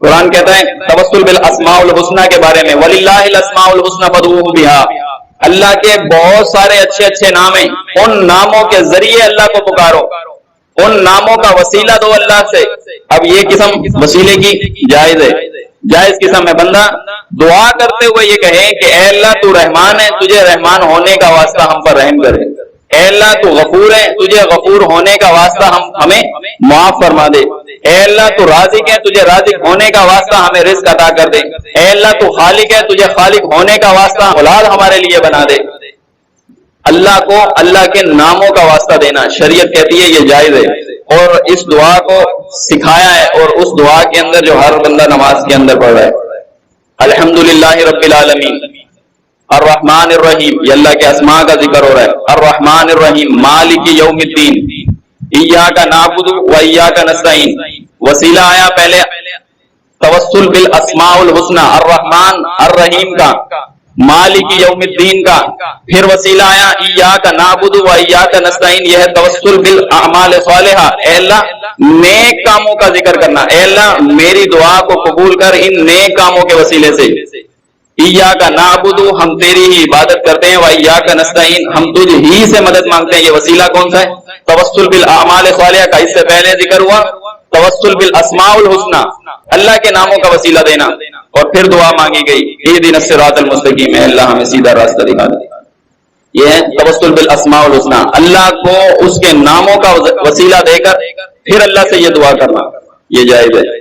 قرآن کہتا ہے توسل بالاسماء الحسنى کے بارے میں وللہ الاسماء الحسنى فادعوه بها، اللہ کے بہت سارے اچھے اچھے نام ہیں، ان ناموں کے ذریعے اللہ کو پکارو، ان ناموں کا وسیلہ دو اللہ سے۔ اب یہ قسم وسیلے کی جائز ہے، جائز قسم ہے، بندہ دعا کرتے ہوئے یہ کہے کہ اے اللہ تو رحمان ہے، تجھے رحمان ہونے کا واسطہ ہم پر رحم کرے، اے اللہ تو غفور ہے، تجھے غفور ہونے کا واسطہ ہمیں معاف فرما دے، اے اللہ تو رازق ہے، تجھے رازق ہونے کا واسطہ ہمیں رزق عطا کر دے، اے اللہ تو خالق ہے، تجھے خالق ہونے کا واسطہ اولاد ہمارے لیے بنا دے۔ اللہ کو اللہ کے ناموں کا واسطہ دینا شریعت کہتی ہے یہ جائز ہے، اور اس دعا کو سکھایا ہے، اور اس دعا کے اندر جو ہر بندہ نماز کے اندر پڑھ رہا ہے الحمدللہ رب العالمین الرحمن الرحیم، یہ اللہ کے اسماء کا ذکر ہو رہا ہے، الرحمن الرحیم مالک یوم الدین، ایاک نعبد و ایاک نستعین، وسیلہ آیا پہلے توسل بالاسماء الحسنى الرحمن الرحیم کا، مالک یوم الدین کا، پھر وسیلہ آیا ایاک نعبد و ایاک نستعین، یہ ہے توسل بالاعمال الصالحہ، اے اللہ نیک کاموں کا ذکر کرنا، اے اللہ میری دعا کو قبول کر ان نیک کاموں کے وسیلے سے، ایاک نعبد ہم تیری ہی عبادت کرتے ہیں، و ایاک نستعین ہم تجھ ہی سے مدد مانگتے ہیں، یہ وسیلہ کون سا ہے؟ توسل بالاعمال الصالحہ کا، اس سے پہلے ذکر ہوا توسل بالاسماء الحسنى، اللہ کے ناموں کا وسیلہ دینا، اور پھر دعا مانگی گئی اہدنا الصراط المستقیم، اے اللہ ہمیں سیدھا راستہ دکھا دے۔ یہ ہے توسل بالاسماء الحسنى، اللہ کو اس کے ناموں کا وسیلہ دے کر پھر اللہ سے یہ دعا کرنا، یہ جائز ہے۔